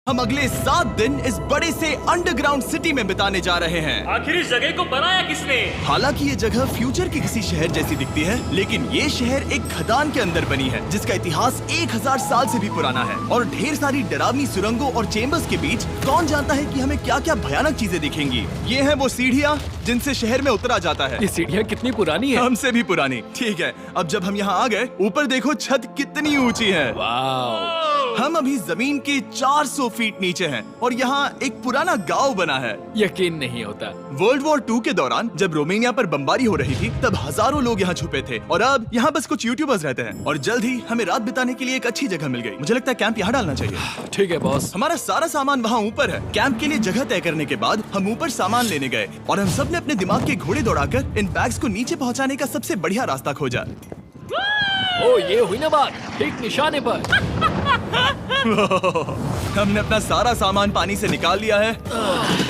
हम अगले 7 दिन इस बड़े से अंडरग्राउंड सिटी में बिताने जा रहे हैं। आखिर इस जगह को बनाया किसने? हालांकि ये जगह फ्यूचर के किसी शहर जैसी दिखती है, लेकिन ये शहर एक खदान के अंदर बनी है जिसका इतिहास 1000 साल से भी पुराना है और ढेर सारी डरावनी सुरंगों और चेम्बर्स के बीच कौन जानता है कि हमें क्या क्या भयानक चीजें दिखेंगी। ये है वो सीढ़ियाँ जिनसे शहर में उतरा जाता है। ये सीढ़ियाँ कितनी पुरानी है? हमसे भी पुरानी। ठीक है, अब जब हम यहाँ आ गए, ऊपर देखो छत कितनी ऊंची है। वाव! हम अभी जमीन के 400 फीट नीचे हैं और यहाँ एक पुराना गांव बना है। यकीन नहीं होता। वर्ल्ड वॉर 2 के दौरान जब रोमानिया पर बमबारी हो रही थी, तब हजारों लोग यहाँ छुपे थे और अब यहाँ बस कुछ यूट्यूबर्स रहते हैं। और जल्द ही हमें रात बिताने के लिए एक अच्छी जगह मिल गई। मुझे लगता है कैंप यहाँ डालना चाहिए। ठीक है बॉस। हमारा सारा सामान वहाँ ऊपर है। कैंप के लिए जगह तय करने के बाद हम ऊपर सामान लेने गए और हम सब ने अपने दिमाग के घोड़े दौड़ाकर इन बैग्स को नीचे पहुँचाने का सबसे बढ़िया रास्ता खोजा। ओ, ये हुई ना बात, ठीक निशाने पर। हमने अपना सारा सामान पानी से निकाल लिया है।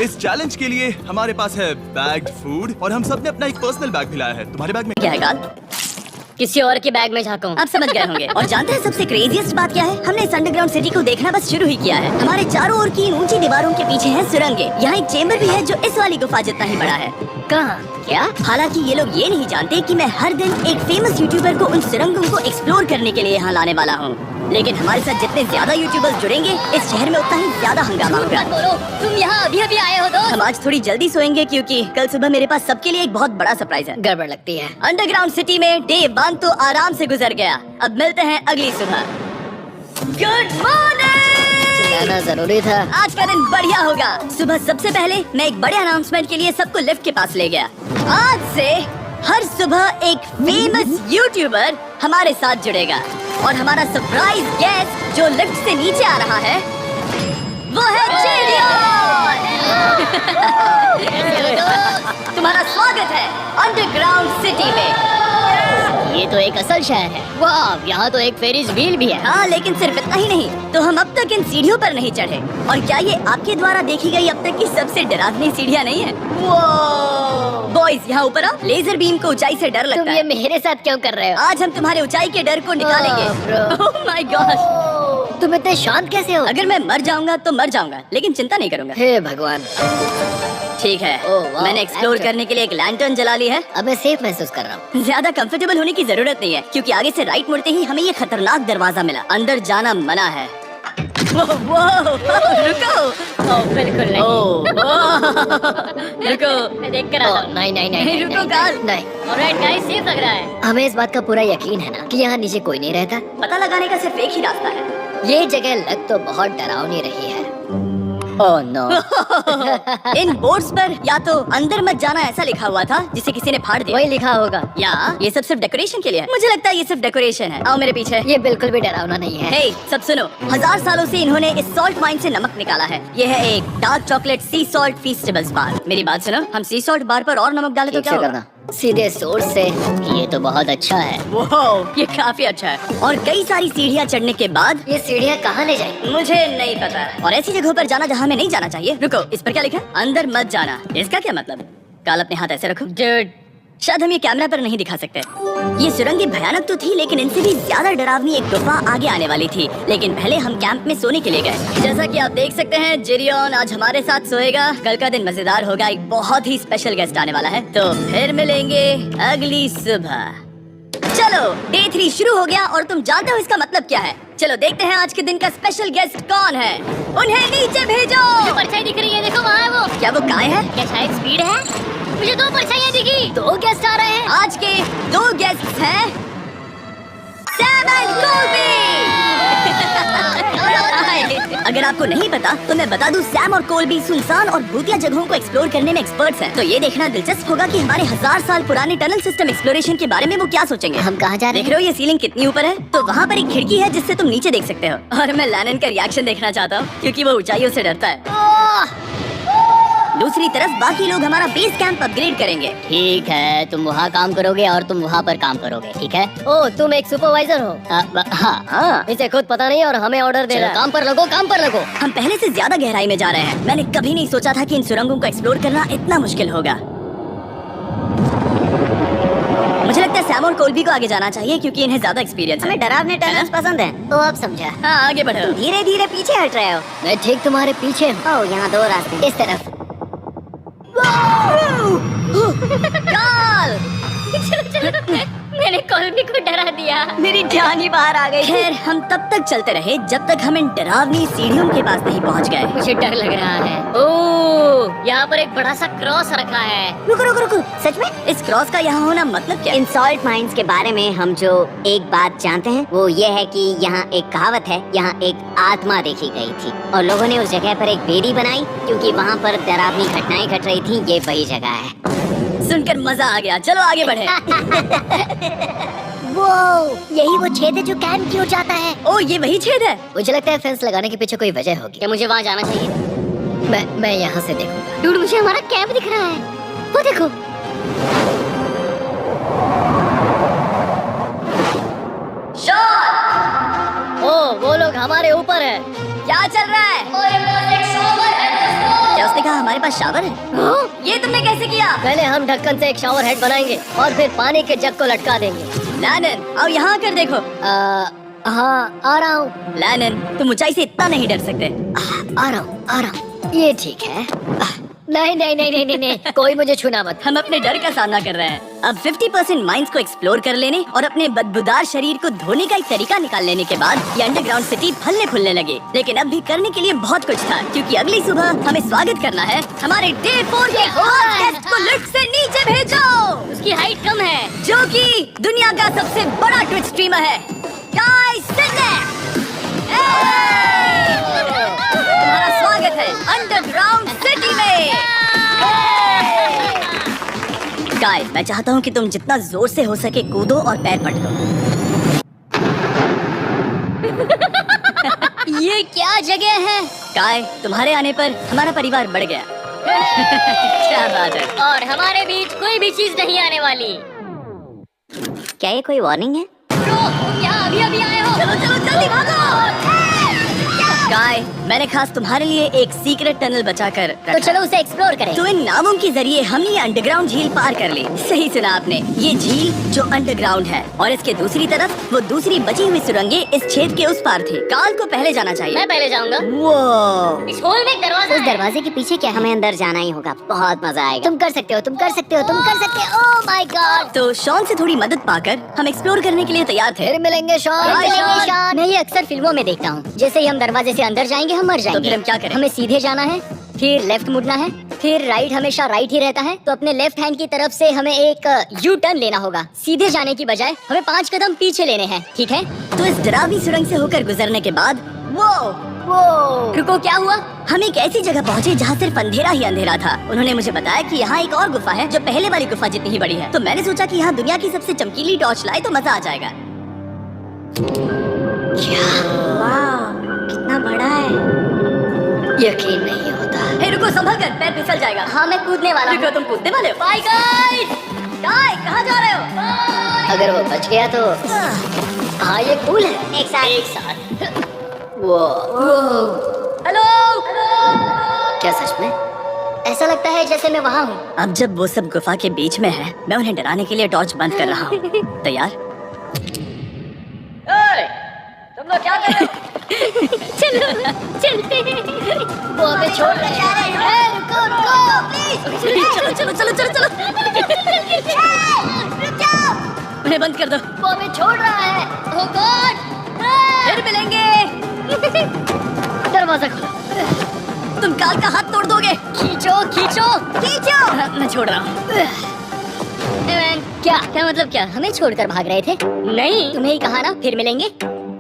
इस चैलेंज के लिए हमारे पास है बैग्ड फूड और हम सब ने अपना एक पर्सनल बैग भी लाया है। तुम्हारे बैग में क्या है गाल? किसी और के बैग में झाँकूं। आप समझ गए होंगे। और जानते हैं सबसे क्रेजीएस्ट बात क्या है? हमने इस अंडरग्राउंड सिटी को देखना बस शुरू ही किया है। हमारे चारों ओर की इन ऊंची दीवारों के पीछे है सुरंगें। यहाँ एक चेम्बर भी है जो इस वाली गुफा जितना ही बड़ा है। कहाँ? क्या? हालांकि ये लोग ये नहीं जानते कि मैं हर दिन एक फेमस यूट्यूबर को उन सुरंगों को एक्सप्लोर करने के लिए यहाँ लाने वाला हूँ। लेकिन हमारे साथ जितने ज्यादा यूट्यूबर्स जुड़ेंगे, इस शहर में उतना ही ज्यादा हंगामा होगा। बोलो, तुम यहाँ अभी अभी आए हो दोस्त? हम आज थोड़ी जल्दी सोएंगे क्योंकि कल सुबह मेरे पास सबके लिए एक बहुत बड़ा सरप्राइज है। गड़बड़ लगती है। अंडरग्राउंड सिटी में डे 1 तो आराम से गुजर गया। अब मिलते हैं अगली सुबह। Good morning! चिल्लाना जरूरी था। आज का दिन बढ़िया होगा। सुबह सबसे पहले मैं एक बड़े अनाउंसमेंट के लिए सबको लिफ्ट के पास ले गया। आज से हर सुबह एक फेमस यूट्यूबर हमारे साथ जुड़ेगा और हमारा सरप्राइज गेस्ट जो लिफ्ट से नीचे आ रहा है वो है तुम्हारा स्वागत है अंडरग्राउंड सिटी में। ये तो एक असल शहर है। वाह, यहाँ तो एक फेरिस व्हील भी है। हाँ, लेकिन सिर्फ इतना ही नहीं, तो हम अब तक इन सीढ़ियों पर नहीं चढ़े। और क्या ये आपके द्वारा देखी गई अब तक की सबसे डरावनी सीढ़ियाँ नहीं है? बॉयज, यहाँ ऊपर आओ। लेजर बीम को ऊंचाई से डर लगता है। तुम ये मेरे साथ क्यों कर रहे हो? आज हम तुम्हारे ऊंचाई के डर को निकालेंगे। ओह माय गॉड, तुम इतने शांत कैसे हो? अगर मैं मर जाऊंगा तो मर जाऊंगा, लेकिन चिंता नहीं करूंगा। हे भगवान। ठीक है, मैंने एक्सप्लोर करने के लिए एक लैंटर्न जला ली है। अब मैं सेफ महसूस कर रहा हूँ। ज्यादा कंफर्टेबल होने की जरूरत नहीं है क्योंकि आगे से राइट मुड़ते ही हमें ये खतरनाक दरवाजा मिला। अंदर जाना मना है। रुको, बिल्कुल नहीं। रुको, मैं देख कर आता हूँ। नहीं, रुको गाल। नहीं। ऑलराइट गाइस, सेफ लग रहा है। हमें इस बात का पूरा यकीन है ना कि यहाँ नीचे कोई नहीं रहता। पता लगाने का सिर्फ एक ही रास्ता है। ये जगह लग तो बहुत डरावनी रही है। Oh no. इन बोर्ड्स पर या तो अंदर मत जाना ऐसा लिखा हुआ था जिसे किसी ने फाड़ दिया। वही लिखा होगा, या ये सब सिर्फ डेकोरेशन के लिए है। मुझे लगता है ये सिर्फ डेकोरेशन है। आओ मेरे पीछे। ये बिल्कुल भी डरावना नहीं है। हे, सब सुनो। 1000 सालों से इन्होंने इस सॉल्ट माइन से नमक निकाला है। ये है एक dark chocolate sea salt festivals bar. मेरी बात सुनो, हम सी सॉल्ट बार पर और नमक डाले तो क्या होगा? सीधे सोर्स से। ये तो बहुत अच्छा है। वो ये काफी अच्छा है। और कई सारी सीढ़ियाँ चढ़ने के बाद ये सीढ़ियाँ कहाँ ले जाएंगी? मुझे नहीं पता। और ऐसी जगहों पर जाना जहाँ हमें नहीं जाना चाहिए। रुको, इस पर क्या लिखा है? अंदर मत जाना। इसका क्या मतलब? काल अपने हाथ ऐसे रखो। शायद हम ये कैमरा पर नहीं दिखा सकते। ये सुरंगें भयानक तो थी, लेकिन इनसे भी ज्यादा डरावनी एक गुफा आगे आने वाली थी। लेकिन पहले हम कैंप में सोने के लिए गए। जैसा कि आप देख सकते हैं, जिरियन आज हमारे साथ सोएगा। कल का दिन मजेदार होगा। एक बहुत ही स्पेशल गेस्ट आने वाला है। तो फिर मिलेंगे अगली सुबह। चलो, डे 3 शुरू हो गया और तुम जानते हो इसका मतलब क्या है? चलो देखते हैं आज के दिन का स्पेशल गेस्ट कौन है। उन्हें नीचे भेजो। परछाई दिख रही है, देखो वहाँ है वो। क्या वो काय है? क्या शायद स्पीड है? मुझे 2 परछाइयाँ दिखी। 2 गेस्ट आ रहे हैं। आज के 2 गेस्ट हैं सैम एंड कोल्बी। अगर आपको नहीं पता तो मैं बता दूं, सैम और कोल्बी सुनसान और भूतिया जगहों को एक्सप्लोर करने में एक्सपर्ट्स हैं। तो ये देखना दिलचस्प होगा कि हमारे 1000 साल पुराने टनल सिस्टम एक्सप्लोरेशन के बारे में वो क्या सोचेंगे। हम कहाँ जा रहे हैं? देख रहे हो ये सीलिंग कितनी ऊपर है? तो वहाँ पर एक खिड़की है जिससे तुम नीचे देख सकते हो। और मैं लैनन का रिएक्शन देखना चाहता हूँ क्योंकि वो ऊंचाइयों से डरता है। दूसरी तरफ बाकी लोग हमारा बेस कैंप अपग्रेड करेंगे। ठीक है, तुम वहाँ काम करोगे और तुम वहाँ पर काम करोगे, ठीक है? ओह, तुम एक सुपरवाइजर हो? हाँ। इसे खुद पता नहीं और हमें ऑर्डर दे रहा है। काम पर लगो, काम पर लगो। हम पहले से ज्यादा गहराई में जा रहे हैं। मैंने कभी नहीं सोचा था कि इन सुरंगों को एक्सप्लोर करना इतना मुश्किल होगा। मुझे लगता है सैम और कोल्बी को आगे जाना चाहिए क्योंकि इन्हें ज्यादा एक्सपीरियंस है। हमें डरावने टनल्स पसंद है। तो अब समझा। हाँ, आगे बढ़ो। धीरे धीरे पीछे हट रहे हो। मैं ठीक तुम्हारे पीछे हूँ। ओह, यहाँ 2 रास्ते, इस तरफ। काल! मैंने कोल्बी को डरा दिया। मेरी जान ही बाहर आ गई। खैर, हम तब तक चलते रहे जब तक हम इन डरावनी सीढ़ियों के पास नहीं पहुंच गए। मुझे डर लग रहा है। ओह, यहाँ पर एक बड़ा सा क्रॉस रखा है। रुको रुको रुको, सच में? इस क्रॉस का यहाँ होना मतलब क्या? इन सॉल्ट माइंस के बारे में हम जो एक बात जानते हैं वो ये है कि यहाँ एक कहावत है, यहाँ एक आत्मा देखी गई थी और लोगों ने उस जगह पर एक बेदी बनाई क्योंकि वहाँ पर डरावनी घटनाएं घट रही थी। ये वही जगह है। सुनकर मजा आ गया। चलो आगे बढ़े। वो यही वो छेद है जो कैंप की ओर जाता है। ओ, ये वही छेद है। मुझे लगता है फेंस लगाने के पीछे कोई वजह होगी। क्या मुझे वहाँ जाना चाहिए? मैं यहाँ से देखूंगा। डूड, मुझे हमारा कैंप दिख रहा है। वो देखो। ओ, वो लोग हमारे ऊपर है। क्या चल रहा है? क्या उसने कहा हमारे पास शावर है? ये तुमने कैसे किया? पहले हम ढक्कन से एक शावर हेड बनाएंगे और फिर पानी के जग को लटका देंगे। लैनन, आओ यहाँ आकर देखो। हाँ, आ रहा हूँ। लैनन, तुम ऊंचाई से इतना नहीं डर सकते। आ रहा हूँ। ये ठीक है। नहीं नहीं नहीं नहीं नहीं नहीं, कोई मुझे छूना मत। हम अपने डर का सामना कर रहे हैं। अब 50% माइंस को एक्सप्लोर कर लेने और अपने बदबूदार शरीर को धोने का एक तरीका निकाल लेने के बाद ये अंडरग्राउंड सिटी फलने फूलने लगे। लेकिन अब भी करने के लिए बहुत कुछ था क्योंकि अगली सुबह हमें स्वागत करना है हमारे डे 4 के होस्ट को लिफ्ट से नीचे भेजो। उसकी हाइट कम है, जो कि दुनिया का सबसे बड़ा ट्विच स्ट्रीमर है। गाइस, तुम्हारा स्वागत है अंडरग्राउंड सिटी में। गाइस, मैं चाहता हूँ कि तुम जितना जोर से हो सके कूदो और पैर पटको। ये क्या जगह है? काय, तुम्हारे आने पर हमारा परिवार बढ़ गया। क्या बात है। और हमारे बीच कोई भी चीज नहीं आने वाली। क्या ये कोई वार्निंग है? क्या अभी आए हो? चलो चलो जल्दी भागो। काय, मैंने खास तुम्हारे लिए एक सीक्रेट टनल बचाकर रखा। तो चलो उसे एक्सप्लोर करें। तो इन नावों के जरिए हमने ये अंडरग्राउंड झील पार कर ली। सही सुना आपने, ये झील जो अंडरग्राउंड है और इसके दूसरी तरफ वो दूसरी बची हुई सुरंगें इस छेद के उस पार थी। काल को पहले जाना चाहिए। मैं पहले जाऊंगा। वो इस होल में एक दरवाजा। उस दरवाजे के पीछे क्या? हमें अंदर जाना ही होगा। बहुत मजा आएगा। तुम कर सकते हो, तुम कर सकते हो, तुम कर सकते हो। Oh my God. तो शॉन से थोड़ी मदद पाकर हम एक्सप्लोर करने के लिए तैयार थे। फिर मिलेंगे शॉन। Bye, Shawn. मैं ये अक्सर फिल्मों में देखता हूँ। जैसे ही हम दरवाजे से अंदर जाएंगे हम मर जाएंगे। तो फिर हम क्या करें? हमें सीधे जाना है, फिर लेफ्ट मुड़ना है, फिर राइट हमेशा राइट ही रहता है। तो अपने लेफ्ट हैंड की तरफ से हमें एक यू टर्न लेना होगा। सीधे जाने की बजाय हमें 5 कदम पीछे लेने हैं, ठीक है? तो इस डरावनी सुरंग से होकर गुजरने के बाद वो रुको, क्या हुआ? हम एक ऐसी जगह पहुंचे जहाँ सिर्फ अंधेरा ही अंधेरा था। उन्होंने मुझे बताया कि यहाँ एक और गुफा है जो पहले वाली गुफा जितनी ही बड़ी है। तो मैंने सोचा कि यहाँ दुनिया की सबसे चमकीली टॉर्च लाए तो मजा आ जाएगा। कितना बड़ा है, यकीन नहीं होता। हे रुको, संभल कर, पैर फिसल जाएगा। हाँ, मैं कूदने वाला हूँ। रुको, तुम कूदने वाले हो? Bye guys. गाय, कहाँ जा रहे हो? अगर वो बच गया तो हाँ, ये कूल है। एक साथ। वो हेलो। क्या सच में? ऐसा लगता है जैसे मैं वहाँ हूँ। अब जब वो सब गुफा के बीच में है, मैं उन्हें डराने के लिए टॉर्च बंद कर रहा हूँ। तैयार? तुम लोग क्या कर रहे हो? चलते हैं। वो हमें छोड़ जा रहे हैं। रुको प्लीज। चलो। उन्हें बंद कर दो। वो हमें छोड़ रहा है। ओह गॉड। फिर मिलेंगे। दरवाजा खोलो। तुम काल का हाथ तोड़ दोगे। खींचो। मैं छोड़ रहा हूँ। क्या मतलब? क्या हमें छोड़कर भाग रहे थे? नहीं, तुम्हें ही कहा ना फिर मिलेंगे।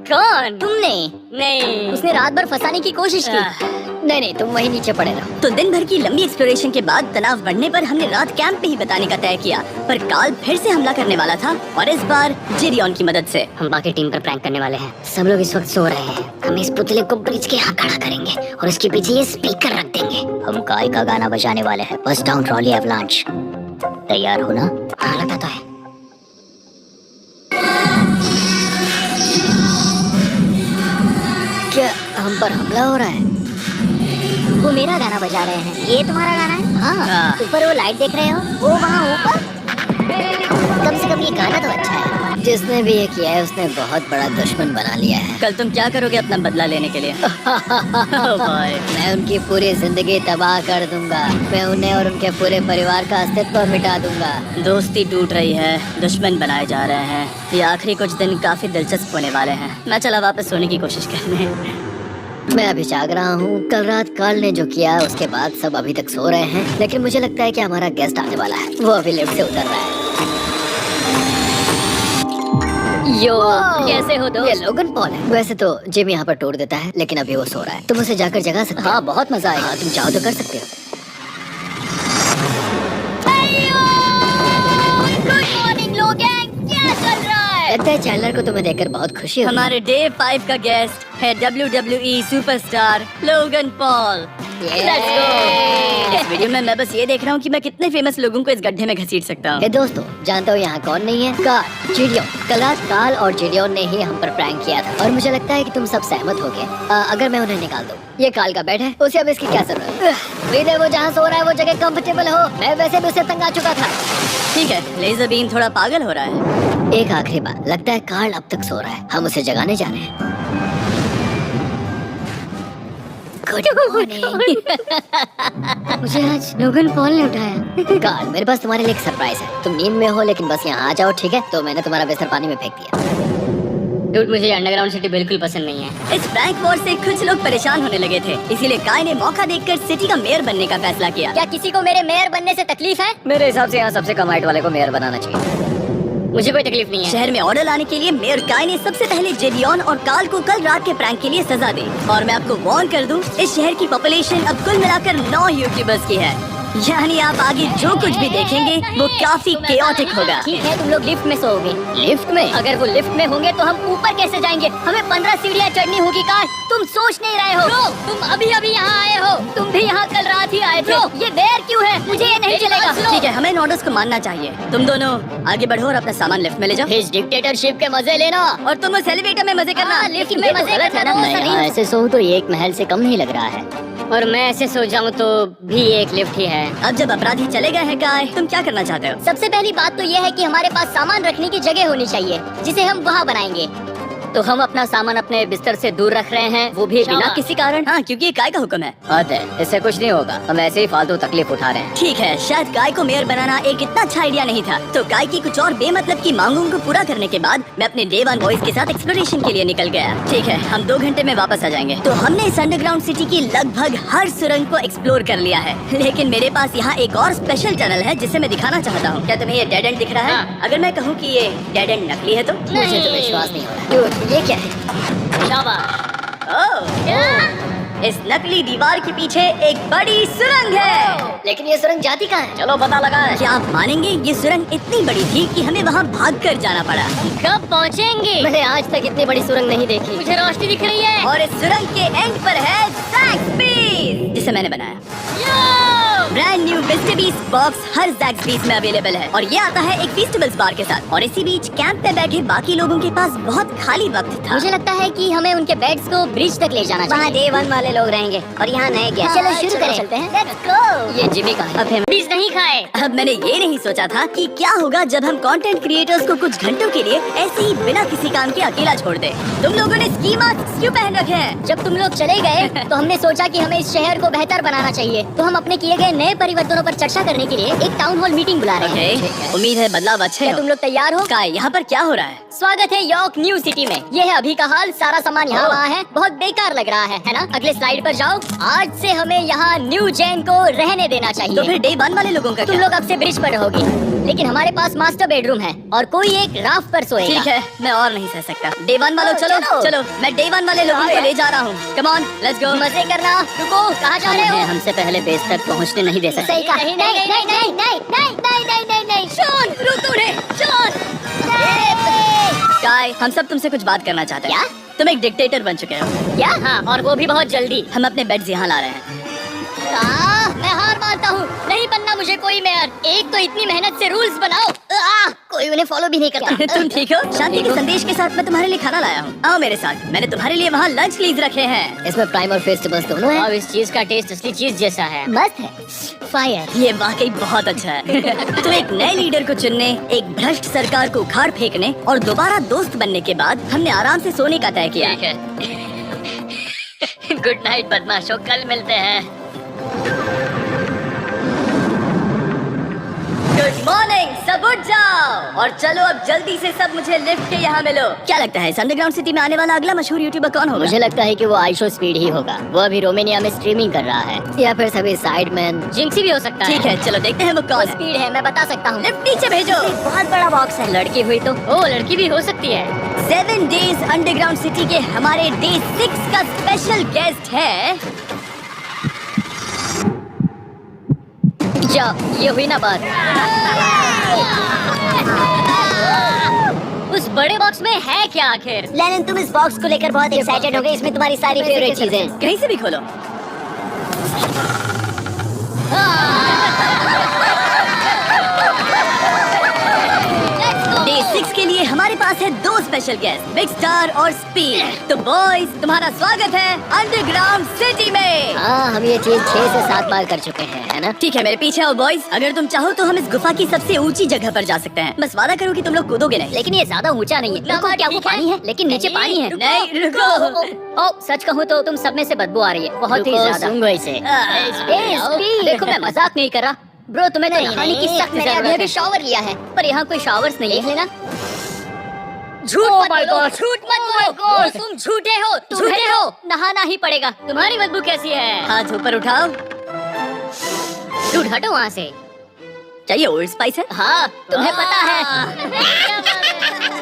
कौन? तुमने? नहीं, उसने रात भर फंसाने की कोशिश की। नहीं, तुम वहीं नीचे पड़े रहो। तो दिन भर की लंबी एक्सप्लोरेशन के बाद तनाव बढ़ने पर हमने रात कैंप पे ही बताने का तय किया। पर काल फिर से हमला करने वाला था और इस बार जिरियन की मदद से। हम बाकी टीम पर प्रैंक करने वाले हैं। सब लोग इस वक्त सो रहे हैं। हम इस पुतले को ब्रिज के यहाँ खड़ा करेंगे और उसके पीछे ये स्पीकर रख देंगे। हम काय का गाना बजाने वाले हैं, बस डाउन ट्रॉली एवलांच। तैयार हो ना? हाँ, लगता तो है। क्या हम पर हमला हो रहा है? वो मेरा गाना बजा रहे हैं। ये तुम्हारा गाना है? हाँ। ऊपर वो लाइट देख रहे हो? वो वहाँ ऊपर कम से कम ये गाना तो अच्छा है। जिसने भी ये किया है उसने बहुत बड़ा दुश्मन बना लिया है। कल तुम क्या करोगे अपना बदला लेने के लिए? Oh boy. मैं उनकी पूरी जिंदगी तबाह कर दूंगा। मैं उन्हें और उनके पूरे परिवार का अस्तित्व मिटा दूंगा। दोस्ती टूट रही है, दुश्मन बनाए जा रहे हैं। ये आखिरी कुछ दिन काफी दिलचस्प होने वाले हैं। मैं चला वापस सोने की कोशिश करने। मैं अभी जाग रहा हूँ। कल रात कार्ल ने जो किया उसके बाद सब अभी तक सो रहे हैं, लेकिन मुझे लगता है कि हमारा गेस्ट आने वाला है। वो अभी लिफ्ट से उतर रहा है। यो, कैसे हो दोस्त? ये लोगन पॉल है। वैसे तो जिम यहाँ पर तोड़ देता है, लेकिन अभी वो सो रहा है। तुम उसे जाकर जगा सकते हो। हाँ, बहुत मजा आएगा। हाँ, तुम चाहो तो कर सकते हो। गुड मॉर्निंग लोग, क्या चल रहा है? लगता है चैंडलर को तुम्हें देखकर बहुत खुशी हुई। हमारे डे 5 का गेस्ट है WWE superstar Logan Paul. Let's go। इस वीडियो में मैं बस ये देख रहा हूँ कि मैं कितने फेमस लोगों को इस गड्ढे में घसीट सकता हूँ। ए दोस्तों, जानते हो यहाँ कौन नहीं है? कार्ल, जिडियोन। कल रात कार्ल और जिडियोन ने ही हम पर प्रैंक किया था और मुझे लगता है कि तुम सब सहमत हो गए। अगर मैं उन्हें निकाल दूँ। ये कार्ल का बेड है, उसे अब इसकी क्या जरूरत है? उम्मीद है वो जहाँ सो रहा है वो जगह कंफर्टेबल हो। मैं वैसे भी उसे तंग आ चुका था। ठीक है, लेजर बीम थोड़ा पागल हो रहा है। एक आखिरी बार, लगता है कार्ल अब तक सो रहा है। हम उसे जगाने जा रहे हैं। Good morning. मुझे आज लोगन पॉल ने उठाया। कार्ल, मेरे पास तुम्हारे लिए एक सरप्राइज है। तुम नींद में हो लेकिन बस यहाँ आ जाओ, ठीक है? तो मैंने तुम्हारा बिस्तर पानी में फेंक दिया। डूड, मुझे अंडरग्राउंड सिटी बिल्कुल पसंद नहीं है। इस प्रैंक वॉर से कुछ लोग परेशान होने लगे थे, इसीलिए काय ने मौका देखकर सिटी का मेयर बनने का फैसला किया। क्या किसी को मेरे मेयर बनने से तकलीफ है? मेरे हिसाब से यहाँ सबसे कम हाइट वाले को मेयर बनाना चाहिए। मुझे कोई तकलीफ नहीं है। शहर में ऑर्डर लाने के लिए मेयर काय ने सबसे पहले जिडियोन और कार्ल को कल रात के प्रैंक के लिए सजा दी। और मैं आपको वार्न कर दूं, इस शहर की पॉपुलेशन अब कुल मिलाकर 9 यूट्यूबर्स की है। यानी आप आगे जो कुछ भी देखेंगे वो काफी केओटिक होगा। ठीक है, तुम लोग लिफ्ट में सोओगे। लिफ्ट में? अगर वो लिफ्ट में होंगे तो हम ऊपर कैसे जाएंगे? हमें 15 सीढ़ियाँ चढ़नी होगी। काय, तुम सोच नहीं रहे हो? Bro, तुम अभी अभी यहाँ आए हो। तुम भी यहाँ कल रात ही आए थे। ये देर क्यों है? मुझे ये नहीं चलेगा। ठीक है, हमें इन ऑर्डर्स को मानना चाहिए। तुम दोनों आगे बढ़ो और अपना सामान लिफ्ट में ले जाओ। इस डिक्टेटरशिप के मजे लेना और तुम उस एलिवेटर में मजे करना। लिफ्ट में मजे गलत है ना? मैं यहाँ ऐसे सोऊं तो ये एक महल से कम नहीं लग रहा है। और मैं ऐसे सो जाऊं तो भी एक लिफ्ट ही है। अब जब अपराधी चले गए हैं काय, तुम क्या करना चाहते हो? सबसे पहली बात तो ये है कि हमारे पास सामान रखने की जगह होनी चाहिए, जिसे हम वहाँ बनाएंगे। तो हम अपना सामान अपने बिस्तर से दूर रख रहे हैं, वो भी बिना किसी कारण। हाँ, क्योंकि ये काय का हुक्म है। इससे कुछ नहीं होगा, हम ऐसे ही फालतू तकलीफ उठा रहे हैं। ठीक है, शायद काय को मेयर बनाना एक इतना अच्छा आइडिया नहीं था। तो काय की कुछ और बेमतलब की मांगों को पूरा करने के बाद मैं अपने डे 1 बॉयज के साथ एक्सप्लोरेशन के लिए निकल गया। ठीक है, हम 2 घंटे में वापस आ जाएंगे। तो हमने इस अंडरग्राउंड सिटी की लगभग हर सुरंग को एक्सप्लोर कर लिया है, लेकिन मेरे पास यहाँ एक और स्पेशल टनल है जिसे मैं दिखाना चाहता हूँ। क्या तुम्हें ये डेड एंड दिख रहा है? अगर मैं कहूँ कि ये डेड एंड नकली है तो? मुझे तो विश्वास नहीं हो रहा। ये क्या है? इस नकली दीवार के पीछे एक बड़ी सुरंग है। लेकिन ये सुरंग जाती कहाँ है? चलो पता लगाएं। क्या आप मानेंगे, ये सुरंग इतनी बड़ी थी कि हमें वहाँ भागकर जाना पड़ा। कब पहुँचेंगे? मैंने आज तक इतनी बड़ी सुरंग नहीं देखी। मुझे रोशनी दिख रही है और इस सुरंग के एंड पर है ज़ैक्सबीस, जिसे मैंने बनाया। ब्रांड न्यू मिस्टर बॉक्स हर ज़ैक्सबीस में अवेलेबल है और ये आता है एक फेस्टिवल्स बार के साथ। और इसी बीच कैंप पे बैठे बाकी लोगों के पास बहुत खाली वक्त था। मुझे लगता है कि हमें उनके बेड्स को ब्रिज तक ले जाना चाहिए। वहाँ डे 1 वाले लोग रहेंगे और यहाँ नए गेस्ट। चलो शुरू करें। चलते हैं। Let's go। ये जिमी कहाँ है? अब हम ब्रिज नहीं खाए। अब मैंने ये नहीं सोचा था कि क्या होगा जब हम कंटेंट क्रिएटर्स को कुछ घंटों के लिए ऐसे ही बिना किसी काम के अकेला छोड़ दे। तुम लोगों ने स्की मास्क क्यों पहन रखे हैं? जब तुम लोग चले गए तो हमने सोचा कि हमें इस शहर को बेहतर बनाना चाहिए, तो हम अपने किए गए नए परिवर्तनों पर चर्चा करने के लिए एक टाउन हॉल मीटिंग बुला रहे हैं। उम्मीद है बदलाव अच्छे क्या तुम लोग तैयार हो? काय, यहाँ पर क्या हो रहा है? स्वागत है यॉर्क न्यू सिटी में। ये है अभी का हाल। सारा सामान यहाँ वहाँ है, बहुत बेकार लग रहा है ना? अगले स्लाइड पर जाओ। आज से हमें यहाँ न्यू जेन को रहने देना चाहिए। तो फिर डे 1 वाले लोगों का तुम लोग अब से ब्रिज पर रहोगी, लेकिन हमारे पास मास्टर बेडरूम है और कोई एक राफ्ट पर सोएगा। ठीक है, मैं और नहीं सह सकता। डे 1 वालों चलो चलो, मैं डे 1 वाले लोगों को ले जा रहा हूँ। Come on, let's go. मजे करना। रुको, कहाँ जा रहे हो? हमसे पहले बेस तक पहुँचने नहीं दे सकते। सही कहा। नहीं नहीं नहीं नहीं नहीं नहीं नहीं नहीं नहीं नहीं। शॉन, रुक तूने, शॉन। काय, हम सब तुमसे कुछ बात करना चाहते हैं। क्या? तुम एक डिक्टेटर बन चुके हो। क्या? हाँ, और वो भी बहुत जल्दी। हम अपने बेड्स यहाँ ला रहे हैं। मैं हार मान मानता हूँ, नहीं बनना मुझे कोई मेयर। एक तो इतनी मेहनत से रूल्स बनाओ, कोई उन्हें फॉलो भी नहीं करता। तुम ठीक हो? शांति के संदेश के साथ मैं तुम्हारे लिए खाना लाया हूँ। आओ मेरे साथ, मैंने तुम्हारे लिए वहाँ लंच प्लीज रखे हैं। इसमें प्राइम और फेस्टिवल्स दोनों हैं। अब इस चीज का टेस्ट असली चीज जैसा है। मस्त है। फायर। ये वाकई बहुत अच्छा है। तो एक नए लीडर को चुनने, एक भ्रष्ट सरकार को उखाड़ फेंकने और दोबारा दोस्त बनने के बाद हमने आराम से सोने का तय किया। ठीक है। गुड नाइट बदमाशों, कल मिलते हैं। गुड मॉर्निंग, सब उठ जाओ और चलो अब जल्दी से सब मुझे लिफ्ट के यहाँ मिलो। क्या लगता है इस अंडरग्राउंड सिटी में आने वाला अगला मशहूर यूट्यूबर कौन होगा? मुझे लगता है कि वो आइशो स्पीड ही होगा। वो अभी रोमानिया में स्ट्रीमिंग कर रहा है, या फिर सभी साइडमैन। जिंक्सी भी हो सकता है। ठीक है, चलो देखते हैं वो कौन है। स्पीड है, मैं बता सकता हूँ। लिफ्ट नीचे भेजो। बहुत बड़ा बॉक्स है। लड़की हुई तो ओ, लड़की भी हो सकती है। 7 डेज अंडरग्राउंड सिटी के हमारे डे 6 का स्पेशल गेस्ट है। क्या ये हुई ना बात? उस बड़े बॉक्स में है क्या आखिर? लेनिन, तुम इस बॉक्स को लेकर बहुत एक्साइटेड हो गए। इसमें तुम्हारी सारी फेवरेट चीजें। कहीं से भी खोलो। डे 6 के लिए हमारे पास है 2 स्पेशल गेस्ट, बिग स्टार और स्पीड। तो बॉयज, तुम्हारा स्वागत है अंडरग्राउंड सिटी में। हाँ, हम ये चीज 6 से 7 बार कर चुके हैं, है ना? ठीक है, मेरे पीछे आओ बॉयज। अगर तुम चाहो तो हम इस गुफा की सबसे ऊंची जगह पर जा सकते हैं। बस वादा करो कि तुम लोग कूदोगे नहीं। लेकिन ये ज्यादा ऊंचा नहीं है। रुको, क्या वो पानी है? लेकिन नीचे पानी है। नहीं, रुको। ओ, सच कहूँ तो तुम सब में से बदबू आ रही है, बहुत ही ज्यादा। सूंघो इसे। देखो, मैं मजाक नहीं कर रहा ब्रो। तुम्हें तो नहाने की सख्त जरूरत है। अभी शावर लिया है, पर यहाँ कोई शावर्स नहीं है। लेना झूठ मत बोलो, झूठ मत बोलो। तुम झूठे हो, झूठे हो। नहाना ही पड़ेगा। तुम्हारी बदबू कैसी है? हाथ ऊपर उठाओ। दूर हटो वहाँ से। चाहिए ओल्ड स्पाइस है? हाँ, तुम्हें पता है।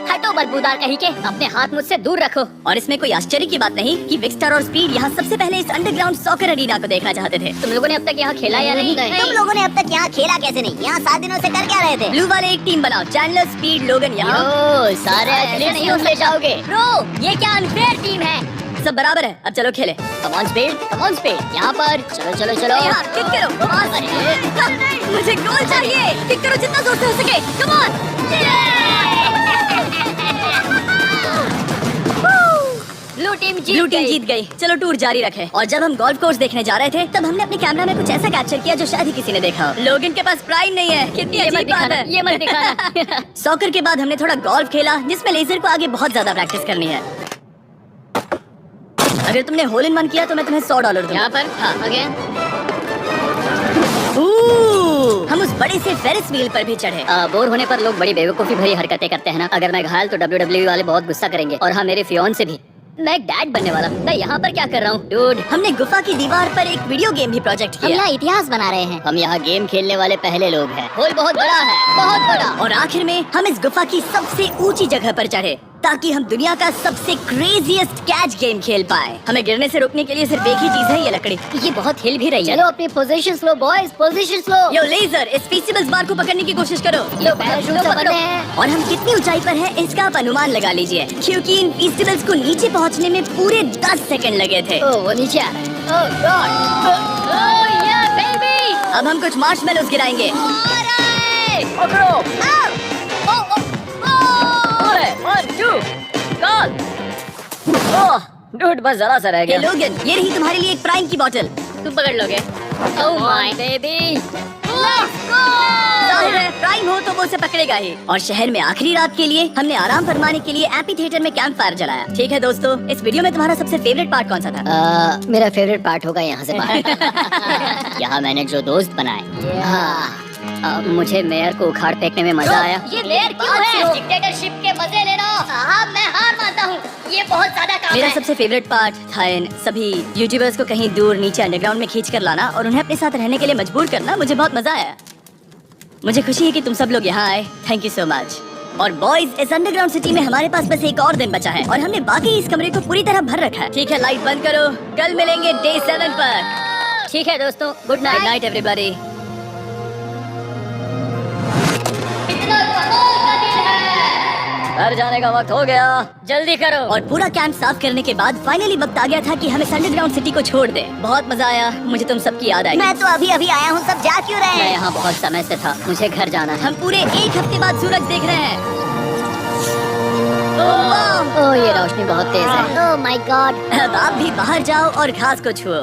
हटो बदबूदार कहीं के। अपने हाथ मुझसे दूर रखो। और इसमें कोई आश्चर्य की बात नहीं कि विक्स्टर और स्पीड यहाँ सबसे पहले इस अंडरग्राउंड सॉकर अरीना को देखना चाहते थे। तुम लोगों ने अब तक यहाँ खेला या नहीं? तुम लोगों ने अब तक यहाँ खेला कैसे नहीं? यहाँ 7 दिनों से कर क्या रहे थे? ब्लू वाले एक टीम बनाओ, चैंडलर, स्पीड, लोगन यहाँ। ओ, सारे एथलीट्स नहीं ले जाओगे ब्रो। ये क्या अनफेयर टीम है? सब बराबर है, अब चलो खेले। Come on speed, come on speed. यहाँ पर चलो चलो चलो। यहाँ किक करो। मुझे गोल चाहिए। किक करो जितना जोर से हो सके। Come on. ब्लू टीम जीत गई। चलो टूर जारी रखें। और जब हम गोल्फ कोर्स देखने जा रहे थे तब हमने अपने कैमरा में कुछ ऐसा कैप्चर किया जो शायद ही किसी ने देखा हो। लोगन के पास प्राइम नहीं है। कितनी अजीब बात है। ये मत दिखाना। सॉकर के बाद हमने थोड़ा गोल्फ खेला जिसमें लेजर को आगे बहुत ज्यादा प्रैक्टिस करनी है। अगर तुमने होल इन वन किया तो मैं तुम्हें $100 दूंगा। यहाँ पर? हाँ। अगेन? हम उस बड़े से फेरिस व्हील पर भी चढ़े। बोर होने पर लोग बड़ी बेवकूफी भरी हरकतें करते हैं ना। अगर मैं घायल तो WWE वाले बहुत गुस्सा करेंगे। और हाँ, मेरे फियोन से भी। मैं एक डैड बनने वाला हूँ। मैं यहाँ पर क्या कर रहा हूँ डूड? हमने गुफा की दीवार पर एक वीडियो गेम भी प्रोजेक्ट हम किया। यहाँ इतिहास बना रहे हैं। हम यहाँ गेम खेलने वाले पहले लोग हैं। होल बहुत बड़ा है, बहुत बड़ा। और आखिर में हम इस गुफा की सबसे ऊंची जगह पर चढ़े ताकि हम दुनिया का सबसे क्रेजीएस्ट कैच गेम खेल पाए। हमें गिरने से रोकने के लिए सिर्फ एक ही चीज है, ये लकड़ी। ये बहुत हिल भी रही है। चलो अपनी पोजीशन लो बॉयज, पोजीशन लो। यो लेजर, इस फीसिबल्स बार को पकड़ने की कोशिश करो। लो पैराशूट से पकड़ो। और हम कितनी ऊंचाई पर हैं इसका आप अनुमान लगा लीजिए, क्योंकि इन फीसिबल्स को नीचे पहुंचने में पूरे 10 सेकंड लगे थे। ओ, वो नीचे आ रहा है। ओह गॉड। ओह या बेबी। अब हम कुछ मार्शमेलोस गिराएंगे। पकड़ो। 1 2 कॉल। ओह डूड, बस जरा सा रह गया। लोगन, ये रही तुम्हारे लिए एक प्राइम की बोतल। तुम पकड़ लोगे? Oh my baby. जाहिर है प्राइम हो तो वो उसे पकड़ेगा ही। और शहर में आखिरी रात के लिए हमने आराम फरमाने के लिए एम्पी थिएटर में कैंप फायर जलाया। ठीक है दोस्तों, इस वीडियो में तुम्हारा सबसे फेवरेट पार्ट कौन सा था? मेरा फेवरेट पार्ट होगा यहाँ से बाहर। यहाँ मैंने जो दोस्त बनाए। मुझे मेयर को उखाड़ फेंकने में मजा आया। ये मेयर क्यों है? डिक्टेटरशिप के मजे लेना। साहब मैं हार मानता हूँ, ये बहुत ज्यादा काम मेरा है। सबसे फेवरेट पार्ट था इन सभी यूट्यूबर्स को कहीं दूर नीचे अंडरग्राउंड में खींच कर लाना और उन्हें अपने साथ रहने के लिए मजबूर करना। मुझे बहुत मजा आया। मुझे खुशी है कि तुम सब लोग यहाँ आए। Thank you so much. और बॉयज, इस अंडरग्राउंड सिटी में हमारे पास बस एक और दिन बचा है और हमने बाकी इस कमरे को पूरी तरह भर रखा है। ठीक है, लाइट बंद करो। कल मिलेंगे डे 7 पर। ठीक है दोस्तों, गुड गुड नाइट एवरीबॉडी। इतना कमाल का दिन है। घर जाने का वक्त हो गया। जल्दी करो। और पूरा कैंप साफ करने के बाद फाइनली वक्त आ गया था कि हमें अंडरग्राउंड सिटी को छोड़ दे। बहुत मजा आया, मुझे तुम सबकी याद आई। मैं तो अभी अभी आया हूँ, सब जा क्यों रहे मैं हैं? यहाँ बहुत समय से था, मुझे घर जाना है। हम पूरे एक हफ्ते बाद सूरज देख रहे हैं। ओह, ये रोशनी बहुत तेज है। Oh my God. अब आप भी बाहर जाओ और घास को छुओ।